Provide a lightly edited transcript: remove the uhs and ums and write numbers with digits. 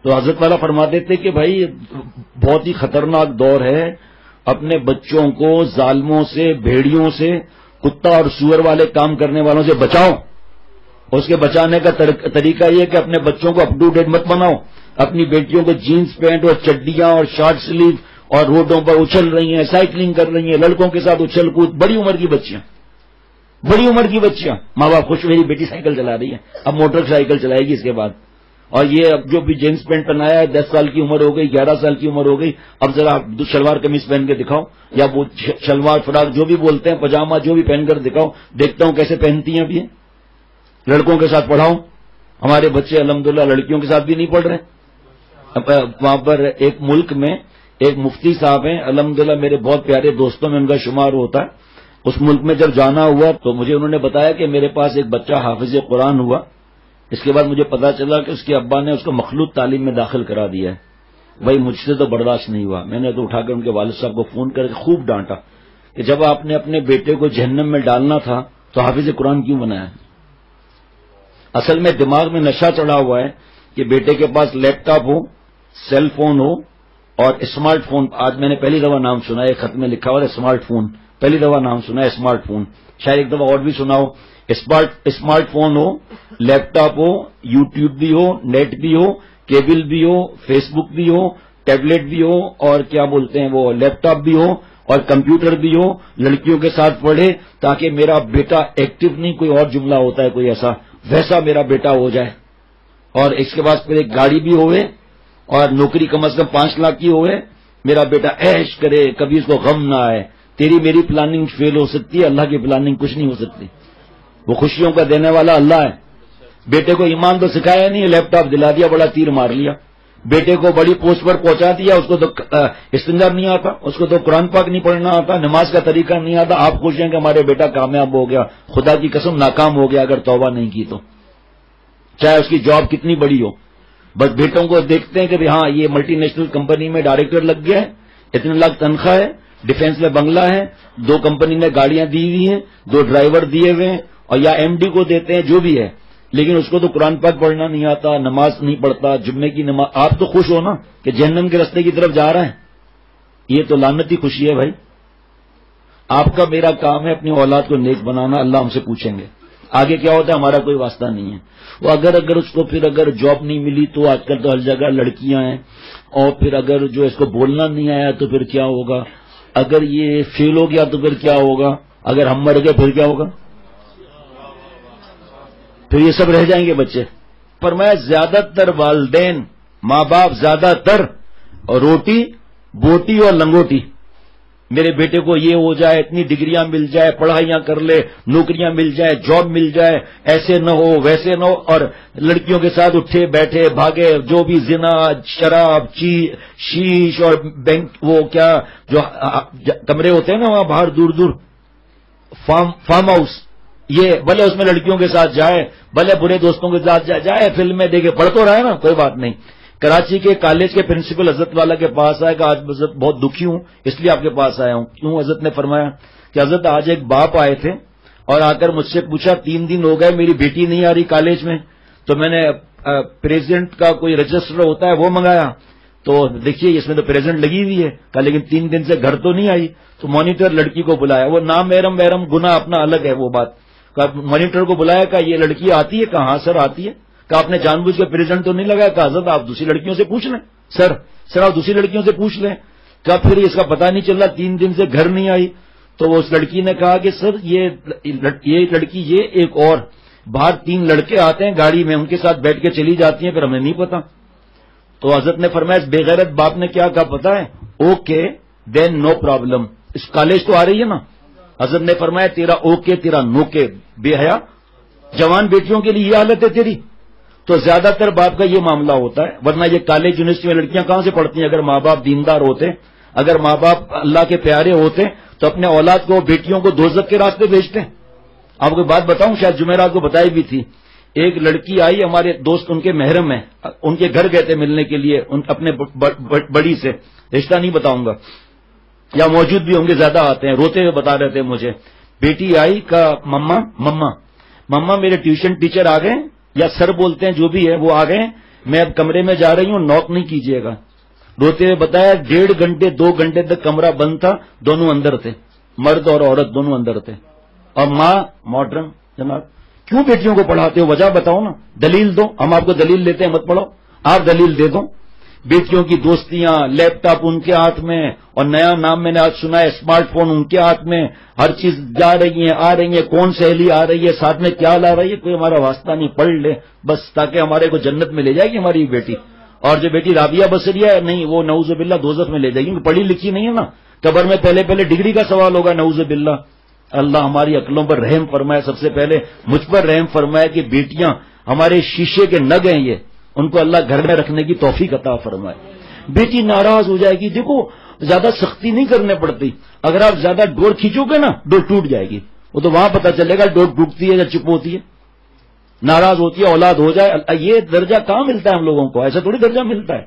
تو حضرت والا فرماتے تھے کہ بھائی بہت ہی خطرناک دور ہے، اپنے بچوں کو ظالموں سے، بھیڑیوں سے، کتا اور سور والے کام کرنے والوں سے بچاؤ. اس کے بچانے کا طریقہ یہ کہ اپنے بچوں کو اپ ٹو ڈیٹ مت بناؤ. اپنی بیٹیوں کو جینز پینٹ اور چڈیاں اور شارٹ سلیو اور روڈوں پر اچھل رہی ہیں، سائیکلنگ کر رہی ہیں، لڑکوں کے ساتھ اچھل کود، بڑی عمر کی بچیاں، ماں باپ خوش، میری بیٹی سائیکل چلا رہی ہے، اب موٹر سائیکل چلائے گی اس کے بعد. اور یہ اب جو بھی جینس پینٹ پہنایا ہے، 10 سال کی عمر ہو گئی، 11 سال کی عمر ہو گئی، اب ذرا شلوار قمیص پہن کے دکھاؤ، یا وہ شلوار فراق جو بھی بولتے ہیں، پاجامہ جو بھی پہن کر دکھاؤ، دیکھتا ہوں کیسے پہنتی ہیں. اب یہ لڑکوں کے ساتھ پڑھاؤ. ہمارے بچے الحمدللہ لڑکیوں کے ساتھ بھی نہیں پڑھ رہے. وہاں پر ایک ملک میں ایک مفتی صاحب ہیں، الحمدللہ میرے بہت پیارے دوستوں میں ان کا شمار ہوتا ہے. اس ملک میں جب جانا ہوا تو مجھے انہوں نے بتایا کہ میرے پاس ایک بچہ حافظ قرآن ہوا. اس کے بعد مجھے پتا چلا کہ اس کے ابا نے اس کو مخلوط تعلیم میں داخل کرا دیا ہے. بھائی مجھ سے تو برداشت نہیں ہوا. میں نے تو اٹھا کر ان کے والد صاحب کو فون کر کے خوب ڈانٹا کہ جب آپ نے اپنے بیٹے کو جہنم میں ڈالنا تھا تو حافظ قرآن کیوں بنایا؟ اصل میں دماغ میں نشہ چڑھا ہوا ہے کہ بیٹے کے پاس لیپ ٹاپ ہو، سیل فون ہو اور اسمارٹ فون. آج میں نے پہلی دفعہ نام سنا ہے، خط میں لکھا ہوا ہے اسمارٹ فون، پہلی دفعہ نام سنا ہے اسمارٹ فون. شاید ایک دفعہ اور بھی سنا ہو. اسمارٹ فون ہو، لیپ ٹاپ ہو، یوٹیوب بھی ہو، نیٹ بھی ہو، کیبل بھی ہو، فیس بک بھی ہو، ٹیبلٹ بھی ہو، اور کیا بولتے ہیں وہ لیپ ٹاپ بھی ہو اور کمپیوٹر بھی ہو. لڑکیوں کے ساتھ پڑھے تاکہ میرا بیٹا ایکٹیو نہیں، کوئی اور جملہ ہوتا ہے کوئی ایسا، ویسا میرا بیٹا ہو جائے. اور اس کے بعد پھر ایک گاڑی بھی ہوئے اور نوکری کم از کم 5 لاکھ کی ہوئے. میرا بیٹا عیش کرے، کبھی اس کو غم نہ آئے. تیری میری پلاننگ فیل ہو سکتی ہے، اللہ کی پلاننگ کچھ نہیں ہو سکتی. وہ خوشیوں کا دینے والا اللہ ہے. بیٹے کو ایمان تو سکھایا نہیں، لیپ ٹاپ دلا دیا، بڑا تیر مار لیا. بیٹے کو بڑی پوسٹ پر پہنچا دیا، اس کو تو استنجا نہیں آتا، اس کو تو قرآن پاک نہیں پڑھنا آتا، نماز کا طریقہ نہیں آتا. آپ خوش ہیں کہ ہمارے بیٹا کامیاب ہو گیا. خدا کی قسم ناکام ہو گیا اگر توبہ نہیں کی تو، چاہے اس کی جاب کتنی بڑی ہو. بس بیٹوں کو دیکھتے ہیں کہ ہاں یہ ملٹی نیشنل کمپنی میں ڈائریکٹر لگ گیا ہے، اتنے لاکھ تنخواہ ہے، ڈیفینس میں بنگلہ ہے، 2 کمپنی نے گاڑیاں دی ہوئی ہیں، 2 ڈرائیور دیے ہوئے ہیں، اور یا ایم ڈی کو دیتے ہیں، جو بھی ہے. لیکن اس کو تو قرآن پاک پڑھنا نہیں آتا، نماز نہیں پڑھتا، جمعے کی نماز. آپ تو خوش ہو نا کہ جہنم کے راستے کی طرف جا رہا ہے. یہ تو لعنتی خوشی ہے بھائی. آپ کا میرا کام ہے اپنی اولاد کو نیک بنانا. اللہ ہم سے پوچھیں گے آگے کیا ہوتا ہے، ہمارا کوئی واسطہ نہیں ہے. وہ اگر اس کو پھر اگر جاب نہیں ملی تو آج کل تو ہر جگہ لڑکیاں ہیں، اور پھر اگر جو اس کو بولنا نہیں آیا تو پھر کیا ہوگا، اگر یہ فیل ہو گیا تو پھر کیا ہوگا، اگر ہم مر گئے پھر کیا ہوگا، پھر یہ سب رہ جائیں گے بچے. فرمایا زیادہ تر والدین، ماں باپ زیادہ تر روٹی بوٹی اور لنگوٹی. میرے بیٹے کو یہ ہو جائے، اتنی ڈگریاں مل جائے، پڑھائیاں کر لے، نوکریاں مل جائے، جاب مل جائے، ایسے نہ ہو ویسے نہ ہو. اور لڑکیوں کے ساتھ اٹھے بیٹھے بھاگے، جو بھی زنا، شراب، شیش اور بینک، وہ کیا جو کمرے ہوتے ہیں نا وہاں باہر دور دور، فارم ہاؤس، یہ بھلے اس میں لڑکیوں کے ساتھ جائے، بھلے برے دوستوں کے ساتھ جائے، فلمیں دیکھے، پڑھ تو رہا ہے نا، کوئی بات نہیں. کراچی کے کالج کے پرنسپل حضرت والا کے پاس آئے کہ آج حضرت بہت دکھی ہوں اس لیے آپ کے پاس آیا ہوں. کیوں؟ حضرت نے فرمایا کہ حضرت آج ایک باپ آئے تھے اور آ کر مجھ سے پوچھا 3 دن ہو گئے میری بیٹی نہیں آ رہی کالج میں، تو میں نے پریزیڈنٹ کا کوئی رجسٹر ہوتا ہے وہ منگایا، تو دیکھیے اس میں تو پریزیڈنٹ لگی ہوئی ہے. کہا لیکن 3 دن سے گھر تو نہیں آئی. تو مانیٹر لڑکی کو بلایا، وہ نام محرم گناہ اپنا الگ ہے وہ بات. مانیٹر کو بلایا کہ یہ لڑکی آتی ہے؟ کہا ہاں سر آتی ہے. کہ آپ نے جان بوجھ کے پریزیڈنٹ تو نہیں لگایا؟ کہ حضرت آپ دوسری لڑکیوں سے پوچھ لیں. سر آپ دوسری لڑکیوں سے پوچھ لیں. کہ پھر اس کا پتہ نہیں چل رہا 3 دن سے گھر نہیں آئی. تو اس لڑکی نے کہا کہ سر یہ لڑکی یہ ایک اور باہر 3 لڑکے آتے ہیں گاڑی میں، ان کے ساتھ بیٹھ کے چلی جاتی ہیں، پھر ہمیں نہیں پتا. تو حضرت نے فرمایا اس بے غیرت باپ نے کیا کہا پتا ہے؟ اوکے دین نو پرابلم، اس کالج تو آ رہی ہے نا. حضرت نے فرمایا تیرا اوکے تیرا نوکے، بے حیا جوان بیٹیوں کے لیے یہ حالت ہے تیری. تو زیادہ تر باپ کا یہ معاملہ ہوتا ہے. ورنہ یہ کالج یونیورسٹی میں لڑکیاں کہاں سے پڑھتی ہیں؟ اگر ماں باپ دیندار ہوتے، اگر ماں باپ اللہ کے پیارے ہوتے تو اپنے اولاد کو، بیٹیوں کو دوزخ کے راستے بھیجتے. آپ کو بات بتاؤں، شاید جمعرات کو بتائی بھی تھی. ایک لڑکی آئی، ہمارے دوست ان کے محرم ہیں، ان کے گھر گئے تھے ملنے کے لیے اپنے بڑی سے، رشتہ نہیں بتاؤں گا، یا موجود بھی ہوں گے، زیادہ آتے ہیں، روتے ہوئے بتا رہے تھے مجھے. بیٹی آئی، کہا مما میرے ٹیوشن ٹیچر آ گئے، یا سر بولتے ہیں جو بھی ہے وہ آ گئے، میں اب کمرے میں جا رہی ہوں، نوک نہیں کیجیے گا. روتے ہوئے بتایا 1.5 گھنٹے 2 گھنٹے تک کمرہ بند تھا، دونوں اندر تھے، مرد اور عورت دونوں اندر تھے. اور ماں ماڈرن. جناب کیوں بیٹیوں کو پڑھاتے ہو؟ وجہ بتاؤ نا، دلیل دو. ہم آپ کو دلیل دیتے ہیں مت پڑھو، آپ دلیل دے دو. بیٹیوں کی دوستیاں، لیپ ٹاپ ان کے ہاتھ میں، اور نیا نام میں نے آج سنا ہے اسمارٹ فون ان کے ہاتھ میں، ہر چیز جا رہی ہیں آ رہی ہیں، کون سہیلی آ رہی ہے ساتھ میں کیا لا رہی ہے، کوئی ہمارا واسطہ نہیں، پڑھ لے بس تاکہ ہمارے کو جنت میں لے جائے گی ہماری بیٹی. اور جو بیٹی رابعہ بصریہ ہے نہیں، وہ نعوذ باللہ دوزخ میں لے جائے گی، پڑھی لکھی نہیں ہے نا، قبر میں پہلے ڈگری کا سوال ہوگا نعوذ باللہ. اللہ ہماری عقلوں پر رحم فرمائے، سب سے پہلے مجھ پر رحم فرمائے کہ بیٹیاں ہمارے شیشے کے نگ ہیں، یہ ان کو اللہ گھر میں رکھنے کی توفیق عطا فرمائے. بیٹی ناراض ہو جائے گی، دیکھو زیادہ سختی نہیں کرنے پڑتی، اگر آپ زیادہ ڈور کھینچو گے نا ڈور ٹوٹ جائے گی، وہ تو وہاں پتہ چلے گا ڈور ٹوٹتی ہے یا چپ ہوتی ہے. ناراض ہوتی ہے اولاد ہو جائے، یہ درجہ کہاں ملتا ہے ہم لوگوں کو؟ ایسا تھوڑی درجہ ملتا ہے.